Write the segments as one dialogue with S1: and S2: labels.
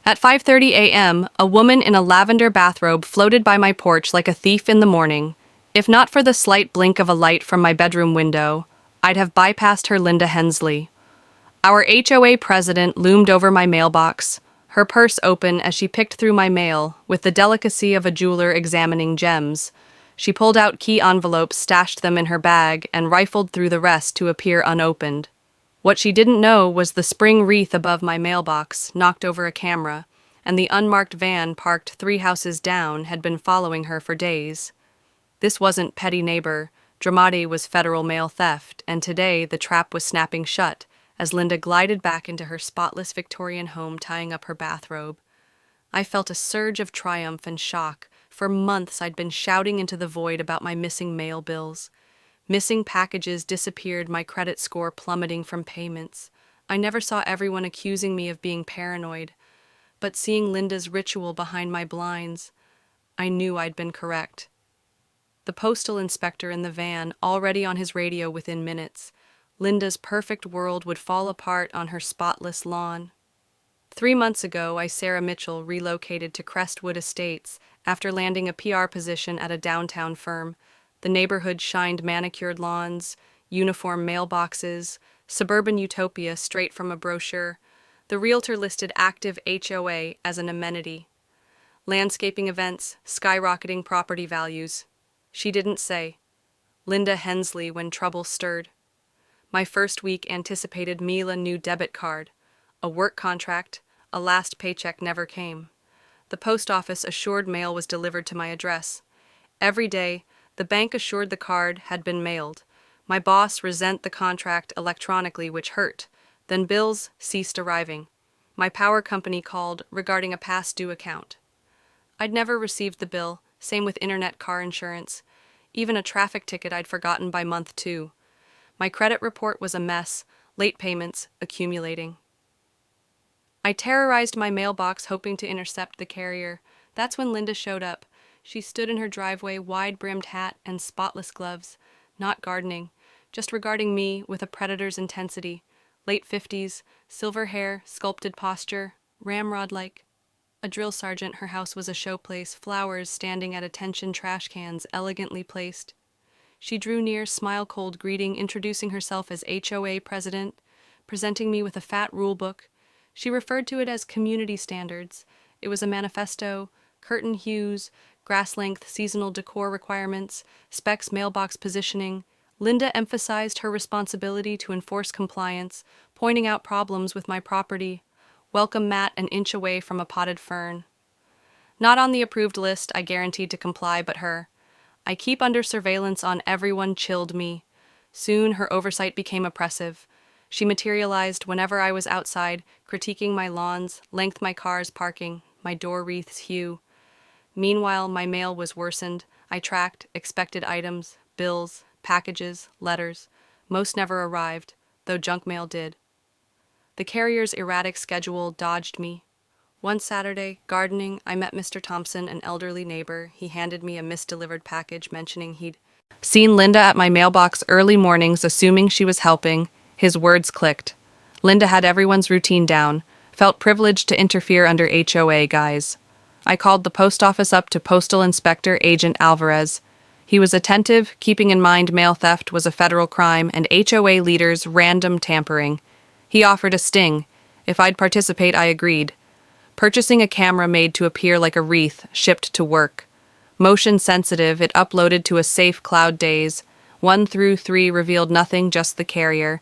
S1: At 5:30 a.m., a woman in a lavender bathrobe floated by my porch like a thief in the morning. If not for the slight blink of a light from my bedroom window, I'd have bypassed her. Linda Hensley. Our HOA president loomed over my mailbox, her purse open as she picked through my mail with the delicacy of a jeweler examining gems. She pulled out key envelopes, stashed them in her bag, and rifled through the rest to appear unopened. What she didn't know was the spring wreath above my mailbox knocked over a camera, and the unmarked van parked 3 houses down had been following her for days. This wasn't petty neighbor, Dramati was federal mail theft, and today the trap was snapping shut as Linda glided back into her spotless Victorian home tying up her bathrobe. I felt a surge of triumph and shock. For months I'd been shouting into the void about my missing mail bills. Missing packages disappeared, my credit score plummeting from payments. I never saw everyone accusing me of being paranoid, but seeing Linda's ritual behind my blinds, I knew I'd been correct. The postal inspector in the van, already on his radio within minutes. Linda's perfect world would fall apart on her spotless lawn. 3 months ago, Sarah Mitchell relocated to Crestwood Estates after landing a PR position at a downtown firm. The neighborhood shined manicured lawns, uniform mailboxes, suburban utopia straight from a brochure. The realtor listed active HOA as an amenity. Landscaping events, skyrocketing property values. She didn't say. Linda Hensley when trouble stirred. My first week anticipated Mila new debit card, a work contract, a last paycheck never came. The post office assured mail was delivered to my address. Every day, the bank assured the card had been mailed. My boss resent the contract electronically, which hurt. Then bills ceased arriving. My power company called regarding a past due account. I'd never received the bill, same with internet, car insurance. Even a traffic ticket I'd forgotten by month 2. My credit report was a mess, late payments accumulating. I terrorized my mailbox hoping to intercept the carrier. That's when Linda showed up. She stood in her driveway, wide-brimmed hat and spotless gloves, not gardening, just regarding me with a predator's intensity. Late 50s, silver hair, sculpted posture, ramrod-like. A drill sergeant, her house was a showplace, flowers standing at attention trash cans elegantly placed. She drew near, smile-cold greeting, introducing herself as HOA President, presenting me with a fat rule book. She referred to it as community standards. It was a manifesto, curtain hues, grass-length seasonal decor requirements, specs mailbox positioning. Linda emphasized her responsibility to enforce compliance, pointing out problems with my property. Welcome mat an inch away from a potted fern. Not on the approved list, I guaranteed to comply, but her. I keep under surveillance on everyone chilled me. Soon her oversight became oppressive. She materialized whenever I was outside, critiquing my lawns, length my car's parking, my door wreath's hue. Meanwhile, my mail was worsened. I tracked expected items, bills, packages, letters. Most never arrived, though junk mail did. The carrier's erratic schedule dodged me. One Saturday, gardening, I met Mr. Thompson, an elderly neighbor. He handed me a misdelivered package mentioning he'd seen Linda at my mailbox early mornings, assuming she was helping. His words clicked. Linda had everyone's routine down, felt privileged to interfere under HOA guise. I called the post office up to Postal Inspector Agent Alvarez. He was attentive, keeping in mind mail theft was a federal crime and HOA leaders' random tampering. He offered a sting. If I'd participate, I agreed. Purchasing a camera made to appear like a wreath, shipped to work. Motion sensitive, it uploaded to a safe cloud days. 1 through 3 revealed nothing, just the carrier.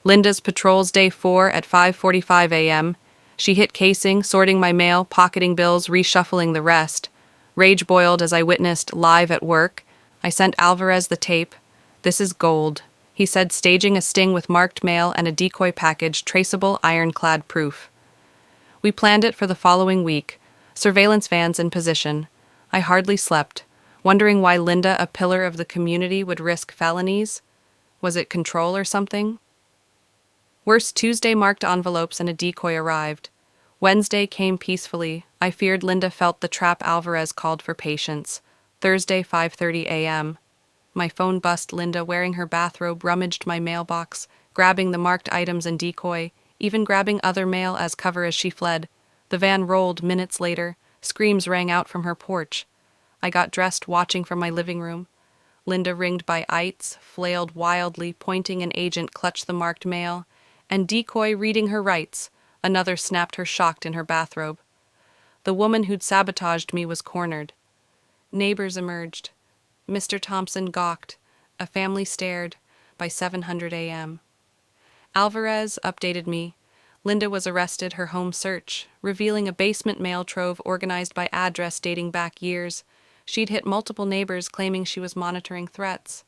S1: Linda's patrols day 4 at 5:45 a.m. She hit casing, sorting my mail, pocketing bills, reshuffling the rest. Rage boiled as I witnessed live at work. I sent Alvarez the tape. This is gold, he said, staging a sting with marked mail and a decoy package, traceable ironclad proof. We planned it for the following week. Surveillance vans in position. I hardly slept, wondering why Linda, a pillar of the community, would risk felonies. Was it control or something? Worse, Tuesday marked envelopes and a decoy arrived. Wednesday came peacefully. I feared Linda felt the trap. Alvarez called for patience. Thursday, 5:30 a.m. My phone buzzed. Linda, wearing her bathrobe, rummaged my mailbox, grabbing the marked items and decoy, even grabbing other mail as cover as she fled. The van rolled minutes later. Screams rang out from her porch. I got dressed watching from my living room. Linda, ringed by ites, flailed wildly, pointing an agent clutched the marked mail, and Decoy reading her rights. Another snapped her shocked in her bathrobe. The woman who'd sabotaged me was cornered. Neighbors emerged. Mr. Thompson gawked. A family stared. By 7:00 a.m. Alvarez updated me. Linda was arrested, her home search, revealing a basement mail trove organized by address dating back years. She'd hit multiple neighbors claiming she was monitoring threats.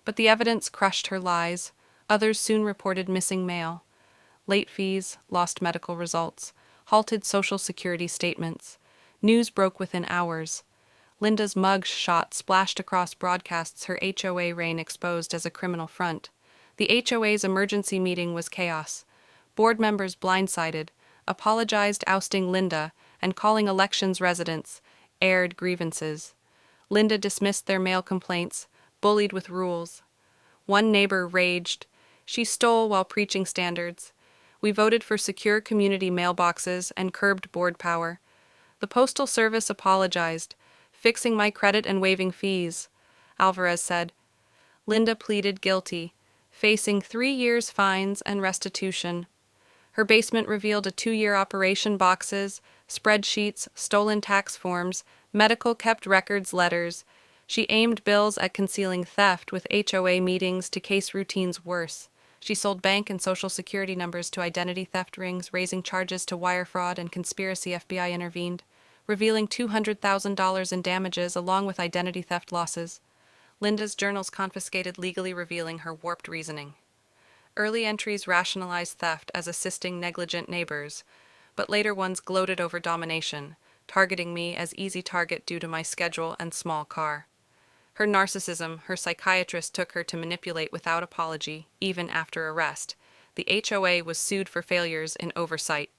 S1: But the evidence crushed her lies. Others soon reported missing mail. Late fees, lost medical results, halted Social Security statements. News broke within hours. Linda's mug shot splashed across broadcasts, her HOA reign exposed as a criminal front. The HOA's emergency meeting was chaos. Board members blindsided, apologized, ousting Linda, and calling elections residents, aired grievances. Linda dismissed their mail complaints, bullied with rules. One neighbor raged. She stole while preaching standards. We voted for secure community mailboxes and curbed board power. The Postal Service apologized, fixing my credit and waiving fees, Alvarez said. Linda pleaded guilty, facing 3 years fines and restitution. Her basement revealed a 2-year operation, boxes, spreadsheets, stolen tax forms, medical kept records, letters. She aimed bills at concealing theft, with HOA meetings to case routines worse. She sold bank and Social Security numbers to identity theft rings, raising charges to wire fraud and conspiracy. FBI intervened, revealing $200,000 in damages along with identity theft losses. Linda's journals confiscated, legally revealing her warped reasoning. Early entries rationalized theft as assisting negligent neighbors, but later ones gloated over domination, targeting me as easy target due to my schedule and small car. Her narcissism, her psychiatrist took her to manipulate without apology, even after arrest. The HOA was sued for failures in oversight.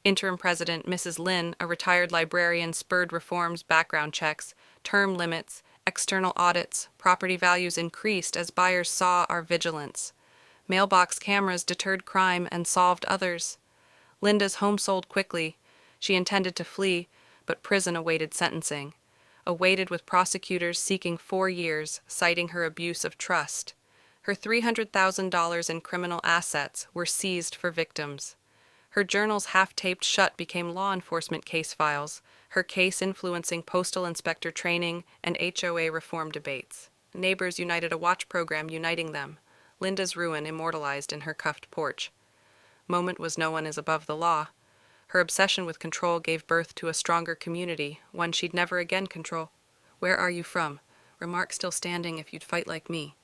S1: Interim President Mrs. Lynn, a retired librarian, spurred reforms, background checks, term limits, external audits. Property values increased as buyers saw our vigilance. Mailbox cameras deterred crime and solved others. Linda's home sold quickly. She intended to flee, but prison awaited sentencing. Awaited, with prosecutors seeking 4 years, citing her abuse of trust. Her $300,000 in criminal assets were seized for victims. Her journals, half-taped shut, became law enforcement case files, her case influencing postal inspector training and HOA reform debates. Neighbors united, a watch program uniting them. Linda's ruin immortalized in her cuffed porch. Moment was no one is above the law. Her obsession with control gave birth to a stronger community, one she'd never again control. Where are you from? Remark still standing if you'd fight like me.